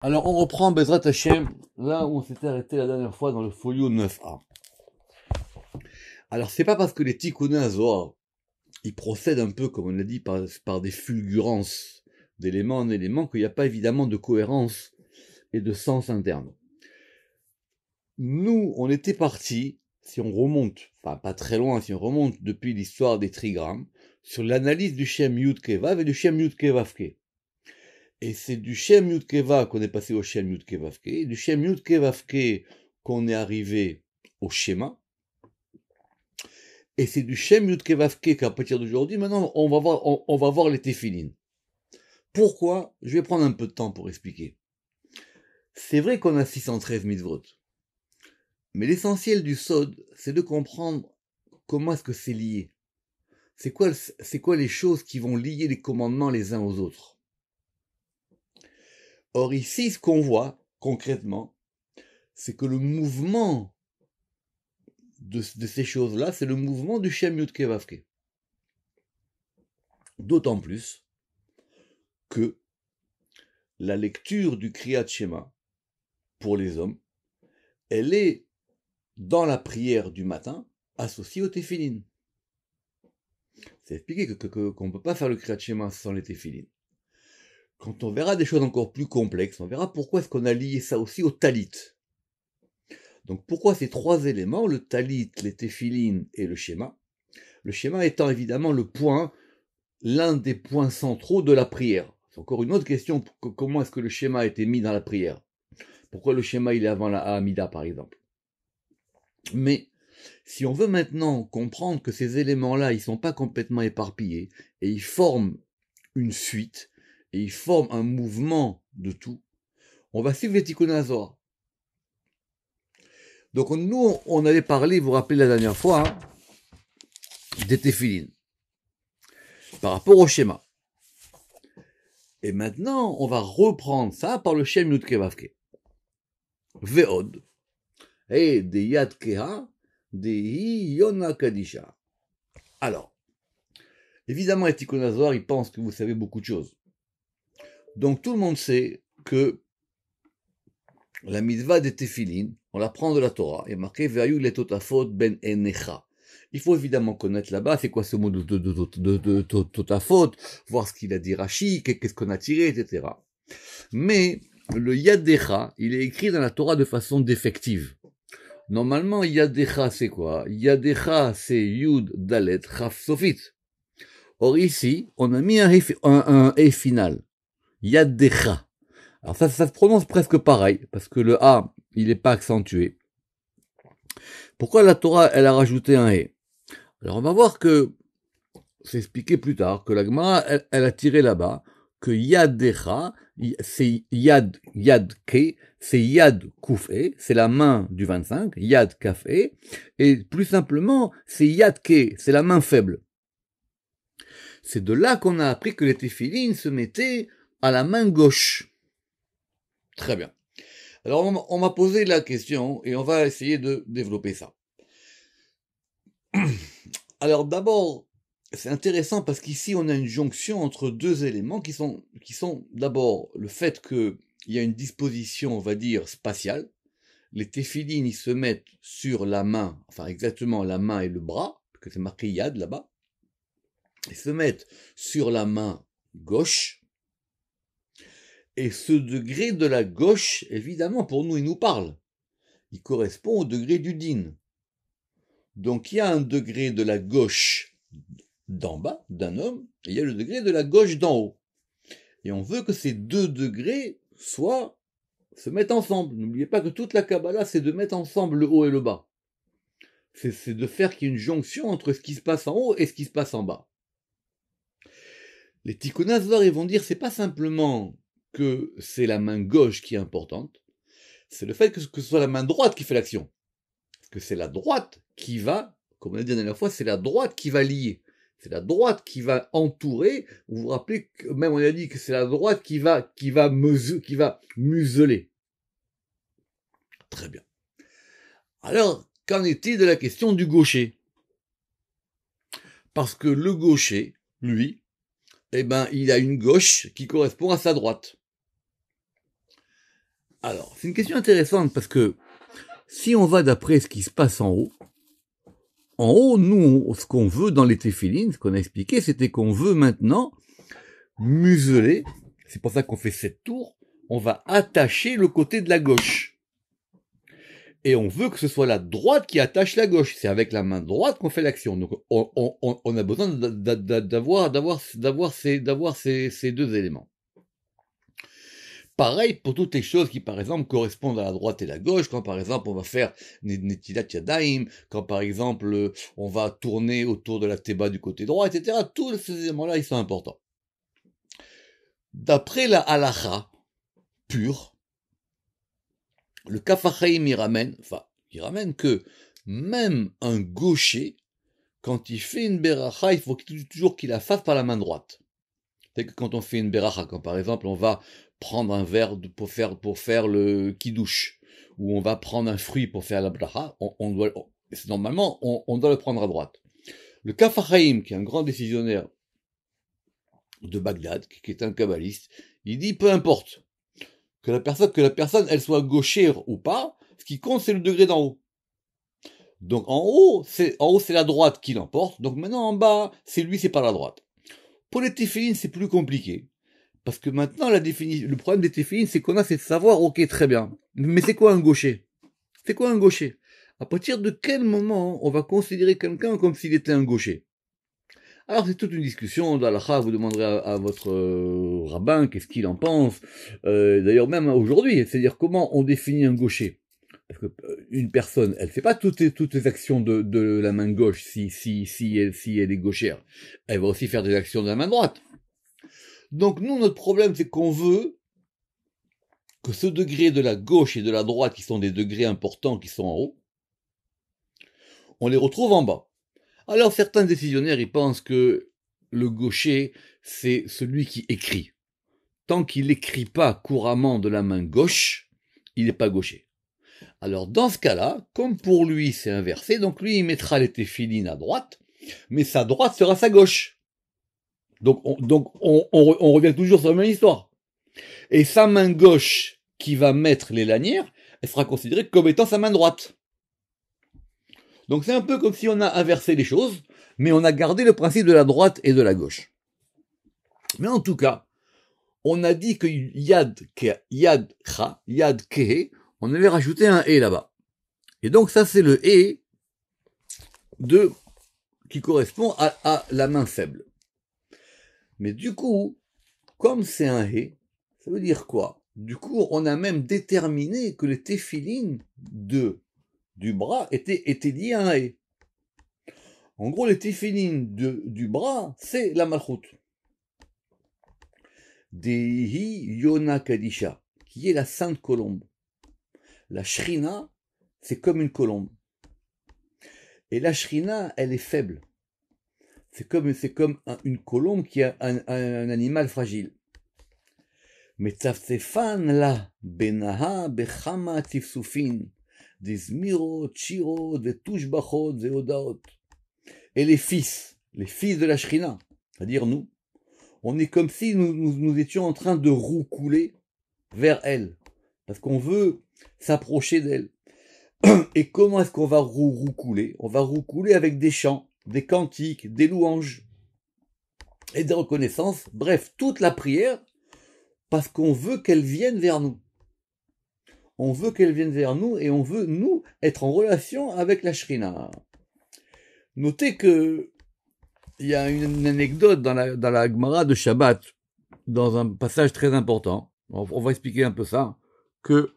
Alors, on reprend Bezrat Hashem, là où on s'était arrêté la dernière fois dans le folio 9a. Alors, c'est pas parce que les Tikkuné Zohar, ils procèdent un peu, comme on l'a dit, par des fulgurances d'éléments en éléments, qu'il n'y a pas évidemment de cohérence et de sens interne. Nous, on était partis, si on remonte, enfin pas très loin, si on remonte depuis l'histoire des trigrammes, sur l'analyse du Shem Yud Kevav et du Shem Yud Kevav Ke. Et c'est du Shem Yud Keva qu'on est passé au Shem Yud Kevav Ke, et du Shem Yud Kevav Ke qu'on est arrivé au schéma, et c'est du Shem Yud Kevav Ke qu'à partir d'aujourd'hui, maintenant, on va voir les téphilines. Pourquoi? Je vais prendre un peu de temps pour expliquer. C'est vrai qu'on a 613 mitzvot, mais l'essentiel du Sod, c'est de comprendre comment est-ce que c'est lié. C'est quoi les choses qui vont lier les commandements les uns aux autres? Or ici, ce qu'on voit, concrètement, c'est que le mouvement de ces choses-là, c'est le mouvement du Shem Yud Kevav Ke. D'autant plus que la lecture du Kriyat Shema, pour les hommes, elle est, dans la prière du matin, associée au téphilin. C'est expliqué qu'on ne peut pas faire le Kriyat Shema sans les téphilin. Quand on verra des choses encore plus complexes, on verra pourquoi est-ce qu'on a lié ça aussi au talit. Donc pourquoi ces trois éléments, le talit, les téphilin et le schéma étant évidemment l'un des points centraux de la prière. C'est encore une autre question, comment est-ce que le schéma a été mis dans la prière? Pourquoi le schéma il est avant la Hamida par exemple? Mais si on veut maintenant comprendre que ces éléments-là, ils sont pas complètement éparpillés, et ils forment une suite, et ils forment un mouvement de tout, on va suivre les Tikkuné Zohar. Donc nous, on avait parlé, vous vous rappelez la dernière fois, des téphilines, par rapport au schéma. Et maintenant, on va reprendre ça par le Shem Yud Kevav Ke. Ve'od, et de Yad Keha, de Yona Kadisha. Alors, évidemment, les Tikkuné Zohar, ils pensent que vous savez beaucoup de choses. Donc tout le monde sait que la mitzvah des téphilines, on la prend de la Torah, il y a marqué Ve'ayu letotafot ben enecha. Il faut évidemment connaître là-bas, c'est quoi ce mot de totafot, voir ce qu'il a dit Rashi, qu'est-ce qu'on a tiré, etc. Mais le yadecha, il est écrit dans la Torah de façon défective. Normalement, yadecha, c'est quoi? Yadecha, c'est yud, dalet, chaf, sofit. Or ici, on a mis un e final. Yadecha. Alors ça se prononce presque pareil, parce que le A, il n'est pas accentué. Pourquoi la Torah, elle a rajouté un E? Alors on va voir que, c'est expliqué plus tard, que la Gemara, elle a tiré là-bas, que Yadecha, c'est Yad Ke, c'est Yad Kuf E, c'est la main du 25, Yad Kaf E, et plus simplement, c'est Yad Ke, c'est la main faible. C'est de là qu'on a appris que les téphilines se mettaient à la main gauche. Très bien. Alors on m'a posé la question et on va essayer de développer ça. Alors d'abord, c'est intéressant parce qu'ici on a une jonction entre deux éléments qui sont d'abord le fait qu'il y a une disposition, on va dire, spatiale. Les téphilines, ils se mettent sur la main, enfin exactement la main et le bras, parce que c'est marqué Yad là-bas. Ils se mettent sur la main gauche. Et ce degré de la gauche, évidemment, pour nous, il nous parle. Il correspond au degré du din. Donc il y a un degré de la gauche d'en bas, d'un homme, et il y a le degré de la gauche d'en haut. Et on veut que ces deux degrés se mettent ensemble. N'oubliez pas que toute la Kabbalah, c'est de mettre ensemble le haut et le bas. C'est de faire qu'il y ait une jonction entre ce qui se passe en haut et ce qui se passe en bas. Les Tikkuné Zohar, ils vont dire, c'est pas simplement que c'est la main gauche qui est importante, c'est le fait que ce soit la main droite qui fait l'action. Parce que c'est la droite qui va, comme on a dit la dernière fois, c'est la droite qui va lier. C'est la droite qui va entourer. Vous vous rappelez que même on a dit que c'est la droite qui va museler. Très bien. Alors, qu'en est-il de la question du gaucher? Parce que le gaucher, lui, il a une gauche qui correspond à sa droite. Alors, c'est une question intéressante parce que si on va d'après ce qui se passe en haut, nous, ce qu'on veut dans les téphilines, ce qu'on a expliqué, c'était qu'on veut maintenant museler, c'est pour ça qu'on fait 7 tours, on va attacher le côté de la gauche. Et on veut que ce soit la droite qui attache la gauche. C'est avec la main droite qu'on fait l'action. Donc on a besoin d'avoir ces deux éléments. Pareil pour toutes les choses qui, par exemple, correspondent à la droite et la gauche, quand, par exemple, on va faire Netilat Yadayim, quand, par exemple, on va tourner autour de la Teba du côté droit, etc. Tous ces éléments-là, ils sont importants. D'après la halacha pure, le Kaf HaChaim, il ramène que même un gaucher, quand il fait une beracha, il faut toujours qu'il la fasse par la main droite. C'est que quand on fait une beracha, quand par exemple on va prendre un verre pour faire le kiddush, ou on va prendre un fruit pour faire la bracha, normalement on doit le prendre à droite. Le Kaf HaChaim, qui est un grand décisionnaire de Bagdad, qui est un kabbaliste, il dit peu importe que la personne elle soit gauchère ou pas, ce qui compte c'est le degré d'en haut. Donc en haut c'est la droite qui l'emporte, donc maintenant en bas c'est pas la droite. Pour les téphilines c'est plus compliqué, parce que maintenant le problème des téphilines c'est qu'on a c'est de savoir, ok très bien, mais c'est quoi un gaucher? C'est quoi un gaucher? À partir de quel moment on va considérer quelqu'un comme s'il était un gaucher? Alors c'est toute une discussion d'Halakha, vous demanderez à votre rabbin qu'est-ce qu'il en pense. D'ailleurs même aujourd'hui, c'est-à-dire comment on définit un gaucher. Parce que une personne, elle fait pas toutes les actions de la main gauche si elle est gauchère. Elle va aussi faire des actions de la main droite. Donc nous, notre problème, c'est qu'on veut que ce degré de la gauche et de la droite, qui sont des degrés importants, qui sont en haut, on les retrouve en bas. Alors certains décisionnaires, ils pensent que le gaucher, c'est celui qui écrit. Tant qu'il n'écrit pas couramment de la main gauche, il n'est pas gaucher. Alors dans ce cas-là, comme pour lui c'est inversé, donc lui il mettra les téphilines à droite, mais sa droite sera sa gauche. Donc on revient toujours sur la même histoire. Et sa main gauche qui va mettre les lanières, elle sera considérée comme étant sa main droite. Donc c'est un peu comme si on a inversé les choses, mais on a gardé le principe de la droite et de la gauche. Mais en tout cas, on a dit que yad kehe, on avait rajouté un et là-bas. Et donc ça c'est le et qui correspond à la main faible. Mais du coup, comme c'est un et, ça veut dire quoi? Du coup, on a même déterminé que les téphilines du bras étaient liés à un et. En gros, les téphilines du bras, c'est la malchoute. Dehi Yona Kadisha, qui est la sainte colombe. La shrina, c'est comme une colombe. Et la shrina, elle est faible. C'est comme une colombe qui a un animal fragile. Metzafsefan la benaha bechama tifsufin, des mirot, chirot, des touchbachot, des odaot. Et les fils de la shrina, c'est-à-dire nous, on est comme si nous étions en train de roucouler vers elle, parce qu'on veut s'approcher d'elle. Et comment est-ce qu'on va roucouler? On va roucouler avec des chants, des cantiques, des louanges et des reconnaissances, bref, toute la prière, parce qu'on veut qu'elle vienne vers nous. On veut qu'elle vienne vers nous et on veut, nous, être en relation avec la Shrina. Notez que il y a une anecdote dans la Gemara de Shabbat, dans un passage très important. On va expliquer un peu ça, que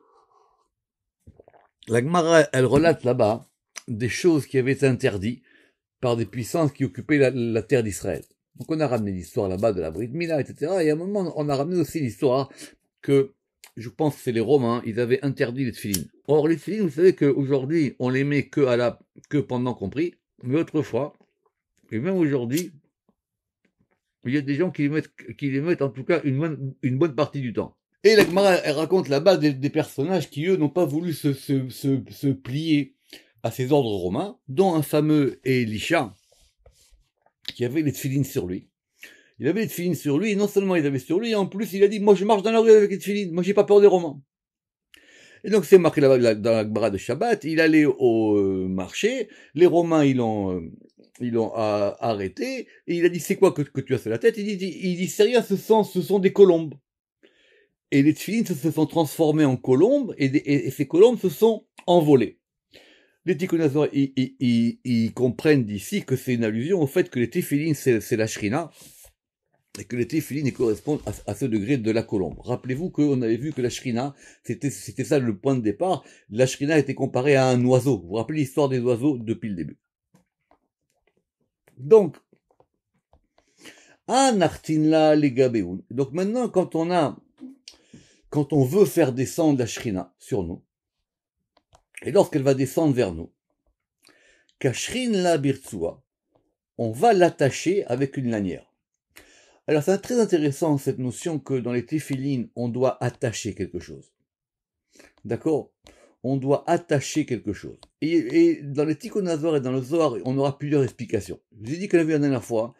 la Gemara, elle relate là-bas des choses qui avaient été interdites par des puissances qui occupaient la terre d'Israël. Donc on a ramené l'histoire là-bas de la Brit Mila, etc. Et à un moment, on a ramené aussi l'histoire que, je pense que c'est les Romains, ils avaient interdit les tefilines. Or, les tefilines, vous savez qu'aujourd'hui, on les met que pendant qu'on prie, mais autrefois, et même aujourd'hui, il y a des gens qui les mettent en tout cas une bonne partie du temps. Et la Gemara, elle raconte là-bas des personnages qui, eux, n'ont pas voulu se plier à ces ordres romains, dont un fameux Elisha, qui avait les tefilines sur lui. Il avait les tefilines sur lui, et non seulement il avait sur lui, en plus il a dit, moi je marche dans la rue avec les tefilines, moi j'ai pas peur des Romains. Et donc c'est marqué là-bas dans la Gemara de Shabbat, il allait au marché, les Romains ils l'ont arrêté, et il a dit c'est quoi que tu as sur la tête? Il dit c'est rien, ce sont des colombes. Et les tefilines se sont transformés en colombes, et ces colombes se sont envolées. Les Tikkun Azor, ils comprennent d'ici que c'est une allusion au fait que les tefilines c'est la shrina, et que les tefilines correspondent à ce degré de la colombe. Rappelez-vous qu'on avait vu que la shrina, c'était ça le point de départ, la shrina était comparée à un oiseau. Vous vous rappelez l'histoire des oiseaux depuis le début. Donc, Anartinla legabeun. Donc maintenant, quand on veut faire descendre la shrina sur nous, et lorsqu'elle va descendre vers nous, Kashrin la birtsua, on va l'attacher avec une lanière. Alors c'est très intéressant cette notion que dans les téphilines, on doit attacher quelque chose. D'accord? On doit attacher quelque chose. Et dans les Tikkun Azor et dans le Zohar, on aura plusieurs explications. Je vous ai dit qu'on a vu la dernière fois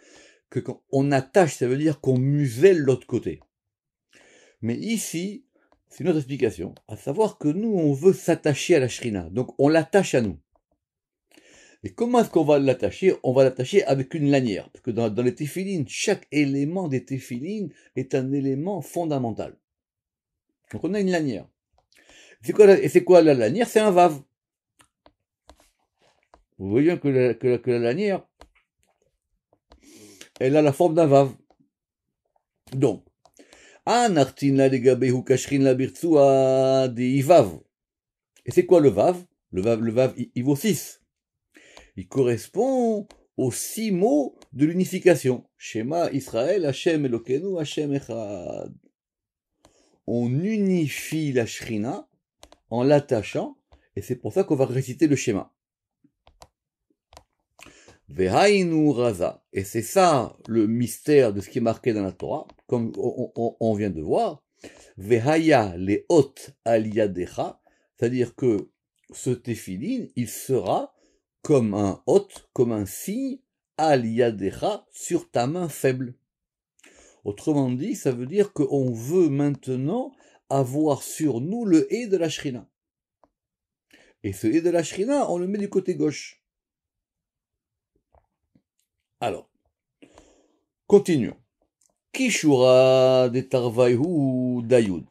que quand on attache, ça veut dire qu'on muselle l'autre côté. Mais ici, c'est une autre explication, à savoir que nous, on veut s'attacher à la shrina, donc on l'attache à nous. Et comment est-ce qu'on va l'attacher? On va l'attacher avec une lanière, parce que dans les téphilines, chaque élément des téphilines est un élément fondamental. Donc on a une lanière. C'est quoi la lanière? C'est un vav. Vous voyez que la lanière, elle a la forme d'un vav. Donc, Anartina legabehu kashrin la birtsua de vav. Et c'est quoi le vav? Le vav, il vaut 6. Il correspond aux 6 mots de l'unification. Shema Israël, Hashem Elokeinu, Hashem Echad. On unifie la shrina en l'attachant, et c'est pour ça qu'on va réciter le schéma. Vehainu raza. Et c'est ça le mystère de ce qui est marqué dans la Torah, comme on vient de voir. Vehaya le hot al yadecha, c'est-à-dire que ce tefilin, il sera comme un hot, comme un signe al yadecha sur ta main faible. Autrement dit, ça veut dire qu'on veut maintenant avoir sur nous le hé de la shrina. Et ce hé de la shrina, on le met du côté gauche. Alors, continuons. Kishura de Tarvaihu Dayud.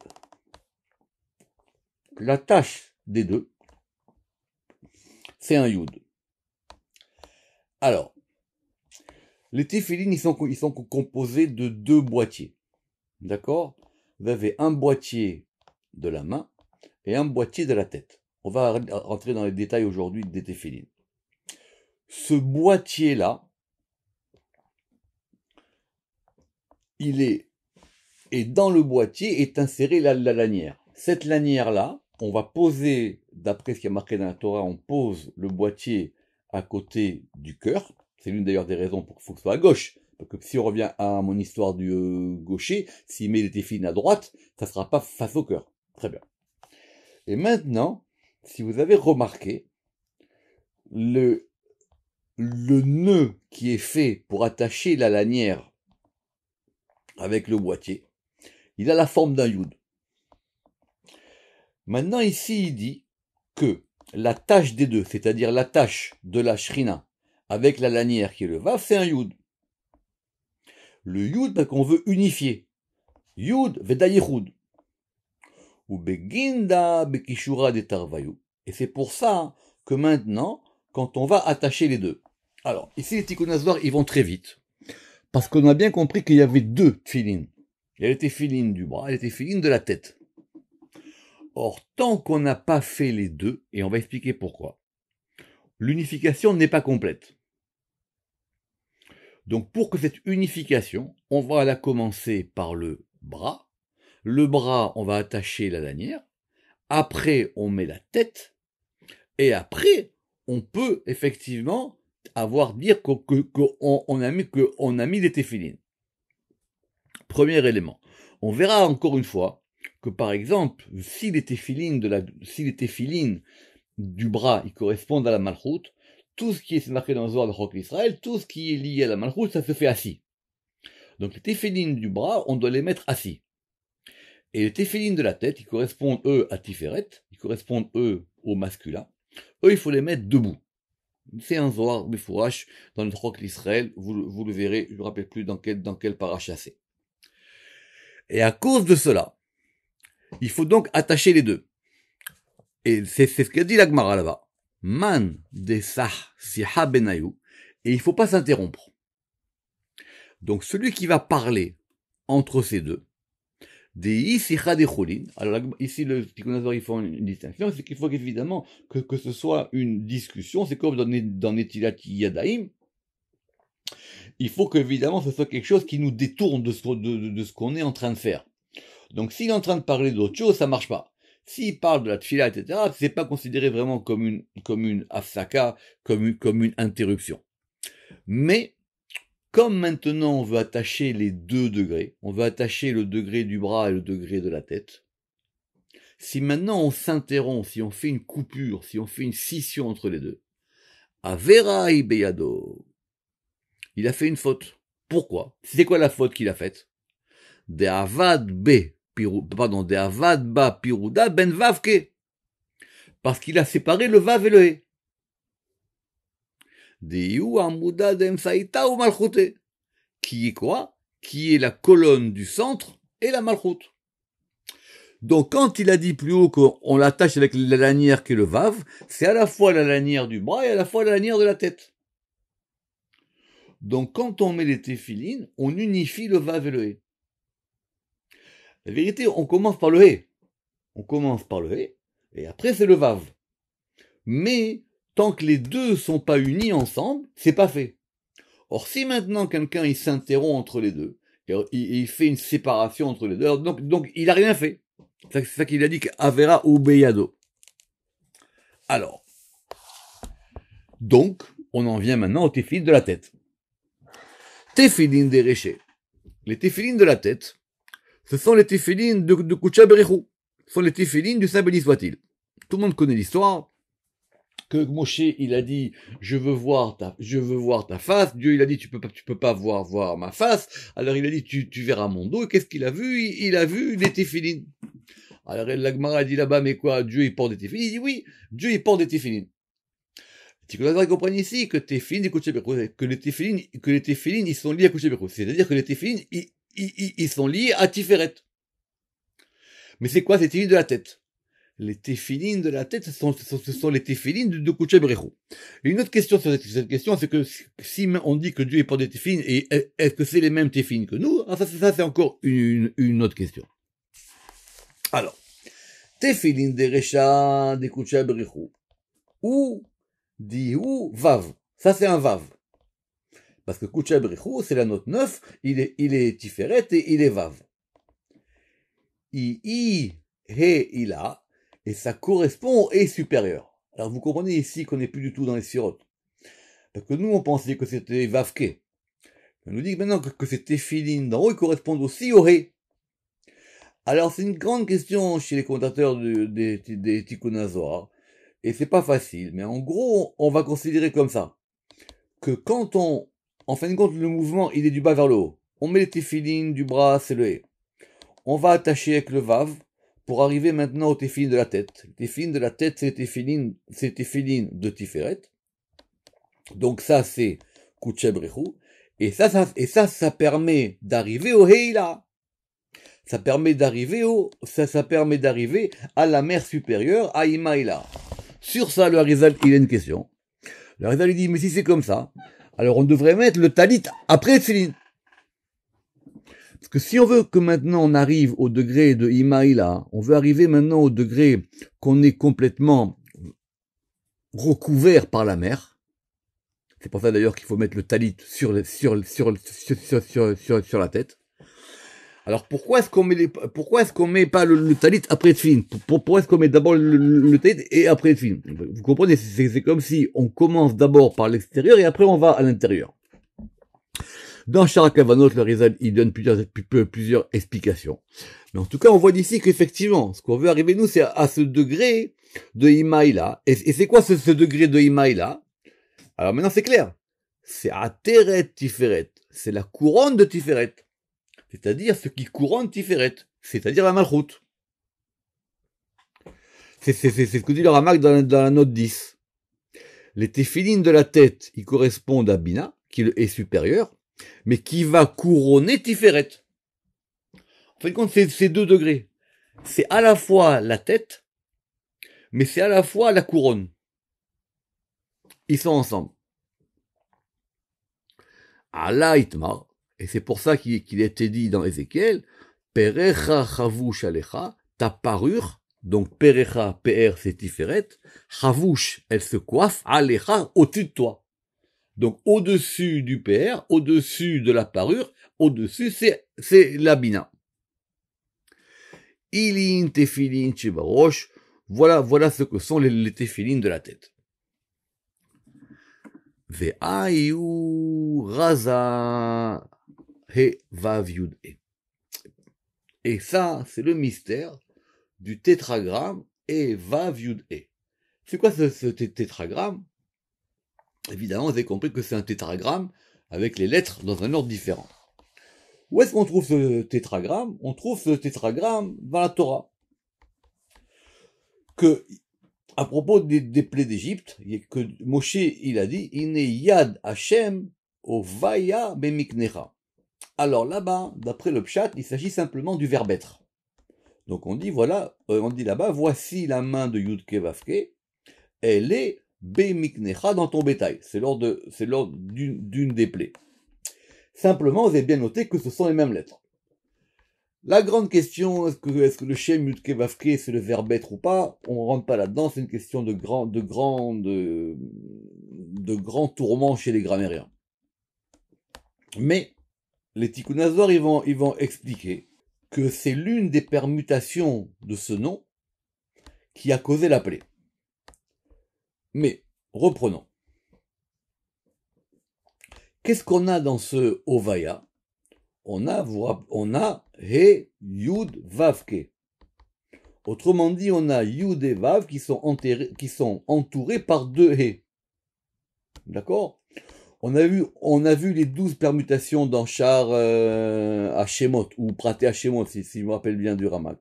La tâche des deux, c'est un yud. Alors, les téphilines, ils sont composés de 2 boîtiers. D'accord? Vous avez un boîtier de la main et un boîtier de la tête. On va rentrer dans les détails aujourd'hui des téphilines. Ce boîtier-là, et dans le boîtier est insérée la lanière. Cette lanière-là, on va poser, d'après ce qui est marqué dans la Torah, on pose le boîtier à côté du cœur. C'est l'une d'ailleurs des raisons pour qu'il faut que ce soit à gauche. Parce que si on revient à mon histoire du gaucher, s'il met les téphilines à droite, ça ne sera pas face au cœur. Très bien. Et maintenant, si vous avez remarqué, le nœud qui est fait pour attacher la lanière avec le boîtier, il a la forme d'un yud. Maintenant ici il dit que la tâche des deux, c'est-à-dire la tâche de la shrina avec la lanière qui est le vav, c'est un yud. Le yud qu'on veut unifier. Yud vedayichud. Ou beginda bekishura de tarvayu. Et c'est pour ça que maintenant, quand on va attacher les deux. Alors, ici les Tikkun Azor, ils vont très vite. Parce qu'on a bien compris qu'il y avait 2 tefilines. Il y a les tefilines du bras et les tefilines de la tête. Or, tant qu'on n'a pas fait les 2, et on va expliquer pourquoi, l'unification n'est pas complète. Donc, pour que cette unification, on va la commencer par le bras. Le bras, on va attacher la lanière. Après, on met la tête. Et après, on peut effectivement dire qu'on a mis des téphilines. Premier élément. On verra encore une fois que par exemple, si les téphilines du bras, ils correspondent à la malchoute, tout ce qui est marqué dans le Zohar de Chok Israël, tout ce qui est lié à la malchoute, ça se fait assis. Donc les téphilines du bras, on doit les mettre assis. Et les téphilines de la tête, ils correspondent, eux, à Tiferet, ils correspondent, eux, au masculin. Eux, il faut les mettre debout. C'est un Zohar Mefourash dans le Troc l'Israël, vous le verrez, je ne me rappelle plus dans quel paracha c'est. Et à cause de cela, il faut donc attacher les deux. Et c'est ce qu'a dit la Gemara là-bas. Man de sah siha benayou. Et il ne faut pas s'interrompre. Donc celui qui va parler entre ces deux, des siha de cholin. Alors ici le Tikkun Azor, ils font une distinction, c'est qu'il faut évidemment que ce soit une discussion, c'est comme dans Netilat Yadayim. Il faut qu'évidemment ce soit quelque chose qui nous détourne de ce qu'on est en train de faire. Donc s'il est en train de parler d'autre chose, ça marche pas. S'il parle de la tfila, etc., c'est pas considéré vraiment comme une afsaka, comme une interruption. Mais, comme maintenant on veut attacher les 2 degrés, on veut attacher le degré du bras et le degré de la tête, si maintenant on s'interrompt, si on fait une coupure, si on fait une scission entre les deux, Averai beyado, il a fait une faute. Pourquoi? C'est quoi la faute qu'il a faite? De avad ba piruda ben vavke. Parce qu'il a séparé le vav et le he. Deiu amuda demsaïta ou malchoute. Qui est quoi? Qui est la colonne du centre et la malchoute. Donc quand il a dit plus haut qu'on l'attache avec la lanière qui est le vav, c'est à la fois la lanière du bras et à la fois la lanière de la tête. Donc quand on met les téphilines, on unifie le vav et le he. La vérité, on commence par le he. On commence par le he, et après c'est le vav. Mais tant que les deux sont pas unis ensemble, c'est pas fait. Or, si maintenant quelqu'un il s'interrompt entre les deux, et il fait une séparation entre les deux, donc il a rien fait. C'est ça qu'il a dit qu'avera ou beyado. Alors, donc, on en vient maintenant aux téphilines de la tête. Téphilines des réchés. Les téphilines de la tête, ce sont les téphilines de Koucha Berechou. Ce sont les téphilines du Saint béni soit-il. Tout le monde connaît l'histoire que Moshe, il a dit, je veux voir ta face. Dieu, il a dit, tu peux pas voir ma face. Alors il a dit, tu verras mon dos. Et qu'est-ce qu'il a vu? Il a vu les téphilines. Alors la Gemara a dit là-bas, mais quoi? Dieu, il porte des téphilines? Il dit oui, Dieu, il porte des téphilines. Tikkun comprend ici que téphilines, que les téphilines, ils sont liés à Kouché Berechou. C'est-à-dire que les téphilines, ils sont liés à Tiferet. Mais c'est quoi ces téphilines de la tête? Les téphilines de la tête, ce sont les téphilines de Kouché Berechou. Et une autre question sur cette question, c'est que si on dit que Dieu est porte des téphilines, et est-ce que c'est les mêmes téphilines que nous? Ça c'est encore une autre question. Alors, téphilines des Recha, des Kouché Berechou, ou vav. Ça c'est un vav. Parce que Kouché Berechou, c'est la note 9, il est Tiferet et il est vav. He, il a, et ça correspond au et supérieur. Alors vous comprenez ici qu'on n'est plus du tout dans les sirotes. Parce que nous on pensait que c'était vavke. On nous dit maintenant que ces téphilines d'en haut, ils correspondent aussi au he. Alors c'est une grande question chez les commentateurs des Tikkun Azor. Et c'est pas facile, mais en gros, on va considérer comme ça. Que quand en fin de compte, le mouvement, il est du bas vers le haut. On met les téphilines du bras, c'est le he. On va attacher avec le vav pour arriver maintenant aux téphilines de la tête. Les téphilines de la tête, c'est les téphilines de Tiferet. Donc ça, c'est Kouché Berechou. Et ça permet d'arriver au Heila. Ça permet d'arriver à la mer supérieure, à Imaïla. Sur ça, le Harizal, il a une question. Le Harizal, il dit, mais si c'est comme ça, alors on devrait mettre le talit après les téphilines. Parce que si on veut que maintenant on arrive au degré de Imaïla, on veut arriver maintenant au degré qu'on est complètement recouvert par la mer. C'est pour ça d'ailleurs qu'il faut mettre le talit sur la tête. Alors pourquoi est-ce qu'on met pas le talit après le tefilin? Pourquoi est-ce qu'on met d'abord le talit et après le tefilin? Vous comprenez, c'est comme si on commence d'abord par l'extérieur et après on va à l'intérieur. Dans Shara Kavanot, le Rizal, il donne plusieurs explications. Mais en tout cas, on voit d'ici qu'effectivement, ce qu'on veut arriver, nous, c'est à ce degré de Imaïla. Et c'est quoi ce degré de Imaïla? Alors maintenant, c'est clair. C'est Ateret Tiferet. C'est la couronne de Tiferet. C'est-à-dire ce qui couronne Tiferet. c'est-à-dire la malchoute. C'est ce que dit le Ramak dans la note 10. Les téphilines de la tête, ils correspondent à Bina, qui est supérieur, mais qui va couronner Tiferet. En fin de compte, c'est 2 degrés. C'est à la fois la tête, mais c'est à la fois la couronne. Ils sont ensemble. Allah itmar, et c'est pour ça qu'il a été dit dans Ézéchiel, Perecha chavush alecha, ta parure, donc Perecha, PR c'est Tiferet, chavush, elle se coiffe, alecha, au-dessus de toi. Donc au-dessus du PR, au-dessus de la parure, au-dessus c'est la bina. Ilin tefilin chebarosh, voilà ce que sont les téphilines de la tête. Ve'ayu raza he vav yud e. Et ça, c'est le mystère du tétragramme et vav yud e. C'est quoi ce tétragramme? Évidemment, vous avez compris que c'est un tétragramme avec les lettres dans un ordre différent. Où est-ce qu'on trouve ce tétragramme? On trouve ce tétragramme dans la Torah. Que, à propos des plaies d'Égypte, que Moshe, il a dit, Ine yad Hashem ovaya bemiknecha. Alors là-bas, d'après le pshat, il s'agit simplement du verbe être. Donc on dit, voilà, on dit là-bas, voici la main de Yudke Vavke, elle est bemiknecha dans ton bétail. C'est lors d'une des plaies. Simplement, vous avez bien noté que ce sont les mêmes lettres. La grande question, est-ce que le Shem Yudke Vavke c'est le verbe être ou pas? On ne rentre pas là-dedans, c'est une question de grands tourments chez les grammairiens. Mais les Tikkun Azor, ils vont expliquer que c'est l'une des permutations de ce nom qui a causé la plaie. Mais reprenons. Qu'est-ce qu'on a dans ce Ovaya? On a He, Yud, Vavke. Autrement dit, on a Yud et Vav qui sont entourés par 2 He. D'accord? On a vu les 12 permutations dans Char Hashemot, ou Praté Hashemot, si je me rappelle bien du Ramak.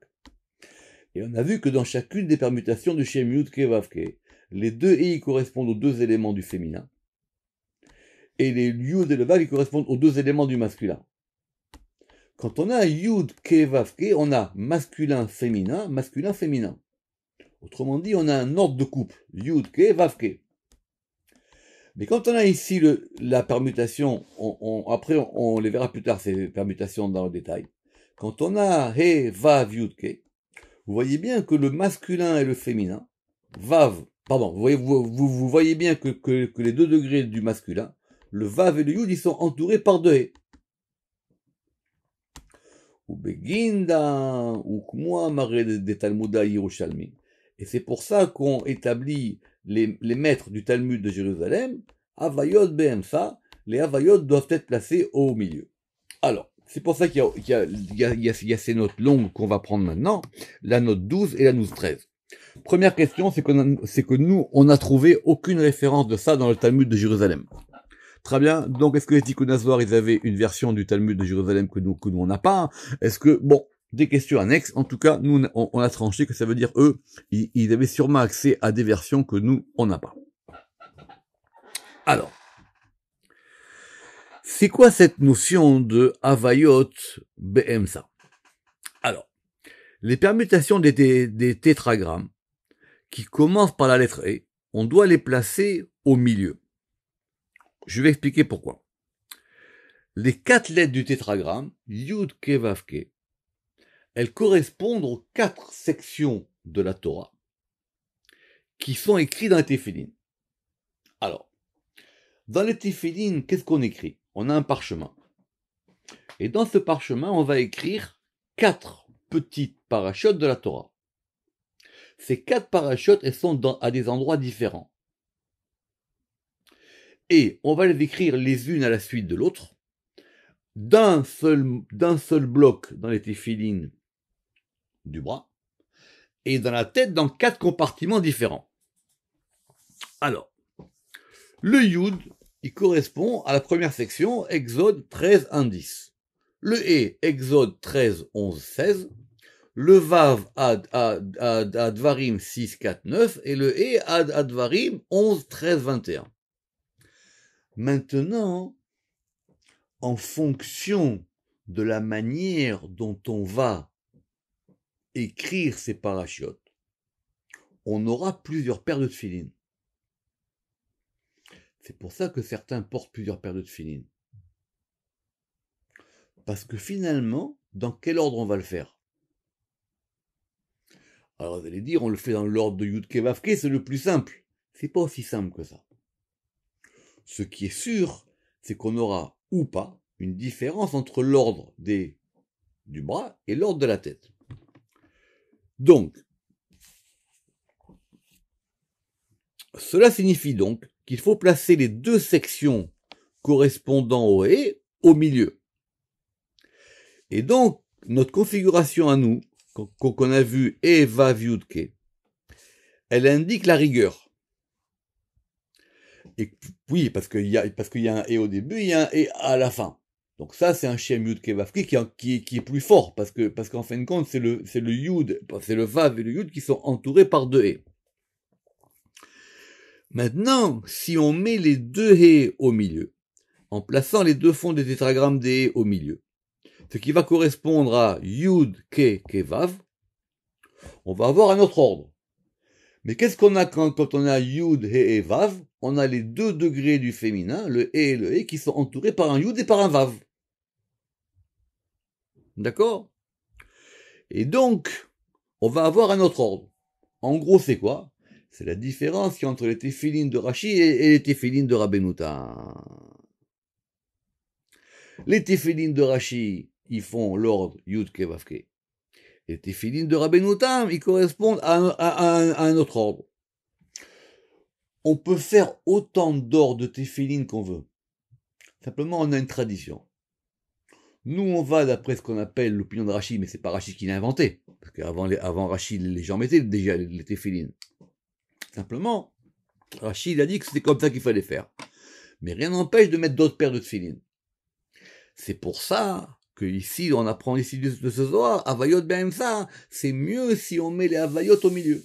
Et on a vu que dans chacune des permutations du Shem Yud Ke Vavke, les 2 He correspondent aux 2 éléments du féminin, et les Yud et le Vav correspondent aux 2 éléments du masculin. Quand on a Yud Ke Vavke, on a masculin, féminin, masculin, féminin. Autrement dit, on a un ordre de couple, Yud Ke Vavke. Mais quand on a ici la permutation, après on les verra plus tard, ces permutations dans le détail. Quand on a He, Vav, Yud Ke, vous voyez bien que le masculin et le féminin, Vav, pardon, vous voyez bien que les 2 degrés du masculin, le Vav et le Yud, ils sont entourés par 2 He. Et c'est pour ça qu'on établit les maîtres du Talmud de Jérusalem, Havayot Behemsa, les Havayot doivent être placés au milieu. Alors, c'est pour ça qu'il y a ces notes longues qu'on va prendre maintenant, la note 12 et la note 13. Première question, c'est que nous, on n'a trouvé aucune référence de ça dans le Talmud de Jérusalem. Très bien. Donc, est-ce que les Tikkun Azor, ils avaient une version du Talmud de Jérusalem que nous on n'a pas? Est-ce que, bon, des questions annexes. En tout cas, nous, on a tranché que ça veut dire, eux, ils avaient sûrement accès à des versions que nous, on n'a pas. Alors, c'est quoi cette notion de Havayot Behemsa? Alors, les permutations des tétragrammes qui commencent par la lettre E, on doit les placer au milieu. Je vais expliquer pourquoi. Les 4 lettres du tétragramme, Yud, Ke, Vav, Ke, elles correspondent aux 4 sections de la Torah qui sont écrites dans les téphilines. Alors, dans les téphilines, qu'est-ce qu'on écrit? On a un parchemin. Et dans ce parchemin, on va écrire 4 petites parachutes de la Torah. Ces 4 parachutes, elles sont à des endroits différents. Et on va les écrire les unes à la suite de l'autre, d'un seul bloc dans les téphilines du bras, et dans la tête dans 4 compartiments différents. Alors, le Yud, il correspond à la première section, Exode 13, 1, 10. Le E, Exode 13, 11, 16. le Vav à Dvarim 6, 4, 9 et le E à Dvarim 11, 13, 21. Maintenant, en fonction de la manière dont on va écrire ces parachiotes, on aura plusieurs paires de tefilin. C'est pour ça que certains portent plusieurs paires de tefilin. Parce que finalement, dans quel ordre on va le faire? Alors vous allez dire, on le fait dans l'ordre de Yud Kei Vav Kei, c'est le plus simple. C'est pas aussi simple que ça. Ce qui est sûr, c'est qu'on aura ou pas une différence entre l'ordre du bras et l'ordre de la tête. Donc, cela signifie donc qu'il faut placer les deux sections correspondant au E au milieu. Et donc, notre configuration à nous, qu'on a vu E Vav Yud Kei, elle indique la rigueur. Et oui, parce qu'il y a un E au début, il y a un E à la fin. Donc ça, c'est un Shem Yud Kei Vav Kei qui est plus fort, parce qu'en fin de compte, c'est le Yud, c'est le Vav et le Yud qui sont entourés par deux E. Maintenant, si on met les deux E au milieu, en plaçant les deux fonds des tétragrammes des E au milieu, ce qui va correspondre à Yud Kei Kei Vav, on va avoir un autre ordre. Mais qu'est-ce qu'on a quand on a Yud, He et Vav? On a les deux degrés du féminin, le He et le He, qui sont entourés par un Yud et par un Vav. D'accord? Et donc, on va avoir un autre ordre. En gros, c'est quoi? C'est la différence qu'il y a entre les téphilines de Rashi et les téphilines de Rabbeinu Tam. Les téphilines de Rashi, ils font l'ordre Yud Kei Vav Kei. Les téphilines de Rabbeinu Tam, ils correspondent à un autre ordre. On peut faire autant d'ordres de téphilines qu'on veut. Simplement, on a une tradition. Nous, on va d'après ce qu'on appelle l'opinion de Rashi, mais c'est pas Rashi qui l'a inventé. Parce qu'avant Rashi, les gens mettaient déjà les téphilines. Simplement, Rashi, il a dit que c'était comme ça qu'il fallait faire. Mais rien n'empêche de mettre d'autres paires de téphilines. C'est pour ça que ici, on apprend ici de ce soir, Havayot Be'emsa, c'est mieux si on met les Havayot au milieu.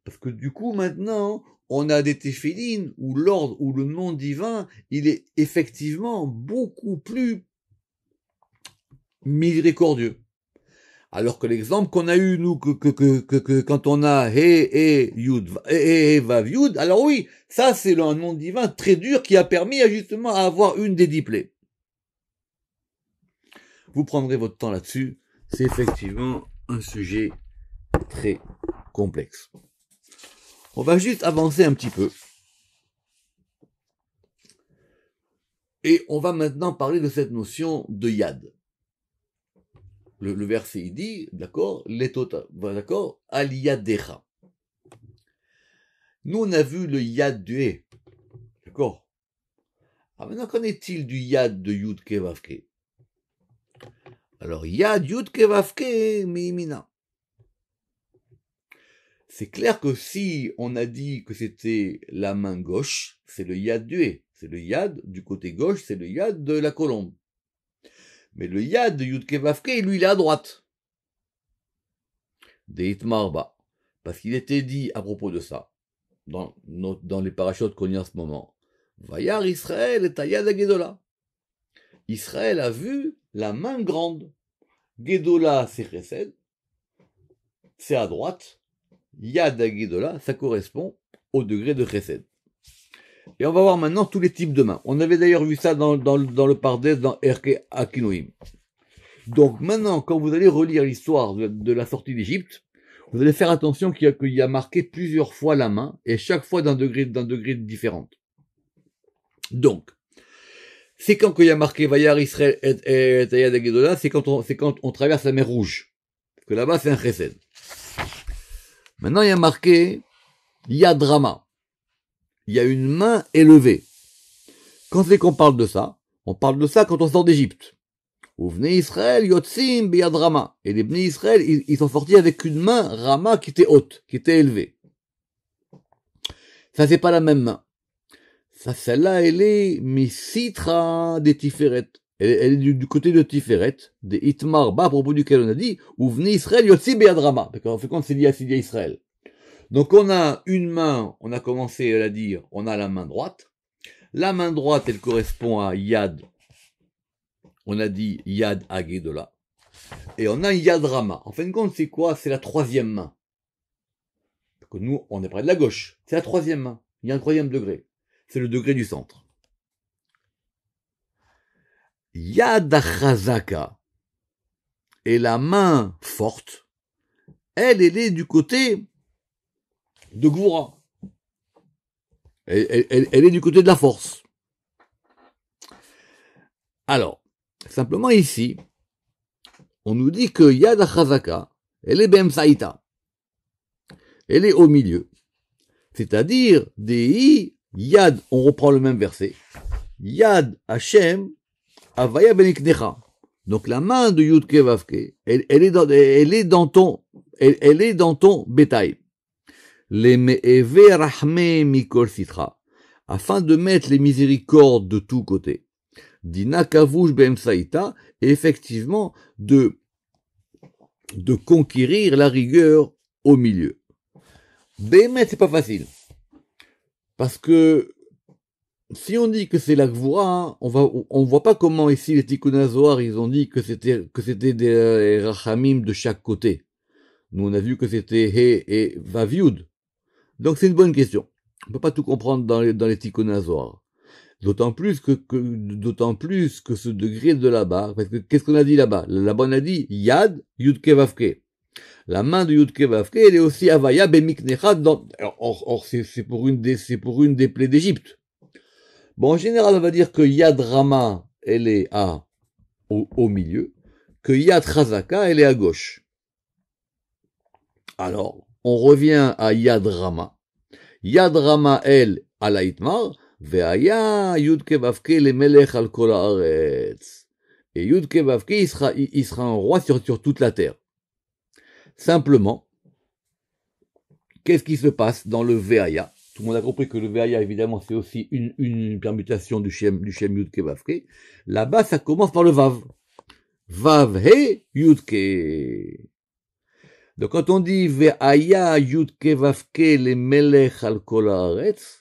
Parce que du coup, maintenant, on a des téphilines où l'ordre, où le nom divin, il est effectivement beaucoup plus miséricordieux. Alors que l'exemple qu'on a eu, nous, que quand on a He, Yud, He, Vav, Yud, alors oui, ça c'est un nom divin très dur qui a permis justement à avoir une des 10 plaies. Vous prendrez votre temps là-dessus, c'est effectivement un sujet très complexe. On va juste avancer un petit peu. Et on va maintenant parler de cette notion de yad. Le verset, il dit, d'accord, letota, d'accord, al yadecha. Nous, on a vu le yad du He. D'accord? Alors maintenant, qu'en est-il du yad de Yud Kei Vav Kei? Alors, yad Yud Kei Vav Kei mimina. C'est clair que si on a dit que c'était la main gauche, c'est le yad du He. C'est le yad du côté gauche, c'est le yad de la colombe. Mais le yad de Yud Kei Vav Kei, lui, il est à droite. Deit marba. Parce qu'il était dit à propos de ça, dans les parachutes qu'on y a en ce moment. Vayar Israël et Yad Gedola. Israël a vu la main grande. Gedola, c'est Chesed. C'est à droite. Yad Gedola, ça correspond au degré de Chesed. Et on va voir maintenant tous les types de mains. On avait d'ailleurs vu ça dans le Pardes, dans Erke Akinoim. Donc maintenant, quand vous allez relire l'histoire de la sortie d'Égypte, vous allez faire attention qu'il y a marqué plusieurs fois la main, et chaque fois d'un degré différent. Donc, c'est quand il y a marqué Vayar Israël et Yad Gedola, c'est quand on traverse la mer Rouge. Parce que là-bas, c'est un chesed. Maintenant, il y a marqué Yad Rama. Il y a une main élevée. Quand c'est qu'on parle de ça, on parle de ça quand on sort d'Égypte. Ou Bnei Israël, Yotzim, Biyad Rama. Et les Bnei Israël, ils sont sortis avec une main Rama qui était haute, qui était élevée. Ça, c'est pas la même main. Ça, celle-là, elle est Misitra des Tiferet. Elle est du côté de Tiferet, des Itmar, à propos duquel on a dit, Uvni Israël Yotzi Beadrama. Parce qu'en fait, compte, c'est lié à Israël. Donc, on a une main, on a commencé à la dire, on a la main droite. La main droite, elle correspond à Yad. On a dit Yad Hagedola. Et on a Yad Rama. En fin de compte, c'est quoi? C'est la troisième main. Parce que nous, on est près de la gauche. C'est la troisième main. Il y a un troisième degré. C'est le degré du centre. Yad Chazaka. Et la main forte, elle est du côté de Gvura. Elle est du côté de la force. Alors, simplement ici, on nous dit que Yad Chazaka, elle est Bemsaïta. Elle est au milieu. C'est-à-dire, Dei, Yad, on reprend le même verset. Yad Hashem, Avaya Beniknecha. Donc la main de Yudke Vavke, elle est dans ton bétail. Les me'eve rachme mikol sitra, afin de mettre les miséricordes de tous côtés. Dina kavush be'emsaïta, et effectivement de conquérir la rigueur au milieu. Bémet, c'est pas facile. Parce que si on dit que c'est la Gvura, on voit pas comment ici les Tikkun HaZohar, ils ont dit que c'était des rachamim de chaque côté. Nous, on a vu que c'était He et Vaviud. Donc, c'est une bonne question. On peut pas tout comprendre dans les Tikkun HaZohar. D'autant plus que ce degré de là-bas, parce que qu'est-ce qu'on a dit là-bas? Là-bas, on a dit Yad, Yudke Vavke. La main de Yudke Vavke, elle est aussi Avaya Bemiknecha or, c'est pour une des plaies d'Égypte. Bon, en général, on va dire que Yad Rama, elle est au milieu, que Yad Chazaka, elle est à gauche. Alors, on revient à Yad Rama. Yad Rama, elle, à la Itmar, Ve'aya Yudke Vavke le Melech al Kol Haaretz. Et Yudke Vavke, il sera un roi sur toute la terre. Simplement, qu'est-ce qui se passe dans le Ve'aya? Tout le monde a compris que le Ve'aya, évidemment, c'est aussi une permutation du Shem Yudke Vavke. Là-bas, ça commence par le Vav. Vav He Yudke. Donc, quand on dit Ve'aya Yudke Vavke le Melech al Kol Haaretz,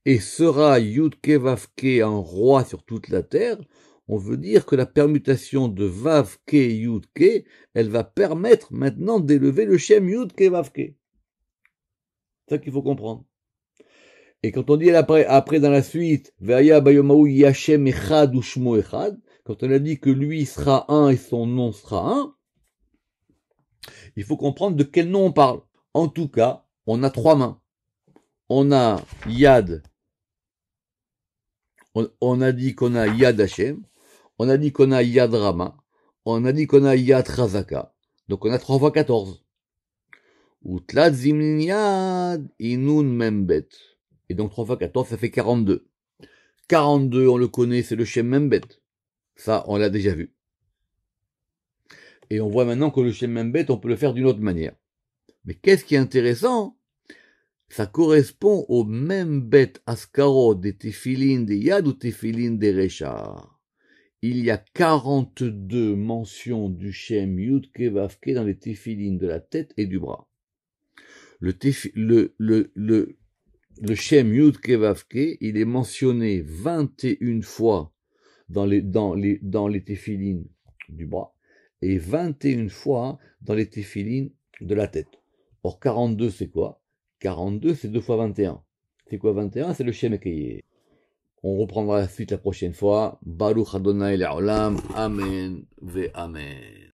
et sera Yudke Vavke un roi sur toute la terre, on veut dire que la permutation de Vavke Yudke, elle va permettre maintenant d'élever le Shem Yudke Vavke. C'est ça qu'il faut comprendre. Et quand on dit après dans la suite, Ve'aya bayomahu yashem echad ushmo echad, quand on a dit que lui sera un et son nom sera un, il faut comprendre de quel nom on parle. En tout cas, on a trois mains. On a Yad, on a dit qu'on a Yad Hashem, on a dit qu'on a Yad Rama, on a dit qu'on a Yad Chazaka. Donc on a 3 fois 14. Utlat zimnin Yad inun membet. Et donc 3 fois 14, ça fait 42. 42, on le connaît, c'est le Shem Membet. Ça, on l'a déjà vu. Et on voit maintenant que le Shem Membet, on peut le faire d'une autre manière. Mais qu'est-ce qui est intéressant? Ça correspond au même bête askarot des tefilin des Yad ou tefilin des Recha. Il y a 42 mentions du Shem Yudke Vavke dans les tefilin de la tête et du bras. Le Shem Yudke Vavke, il est mentionné 21 fois dans les tefilin du bras et 21 fois dans les tefilin de la tête. Or, 42, c'est quoi? 42, c'est 2 fois 21. C'est quoi 21? C'est le Shem Ekeye. On reprendra la suite la prochaine fois. Baruch Adonai Le'olam. Amen ve Amen.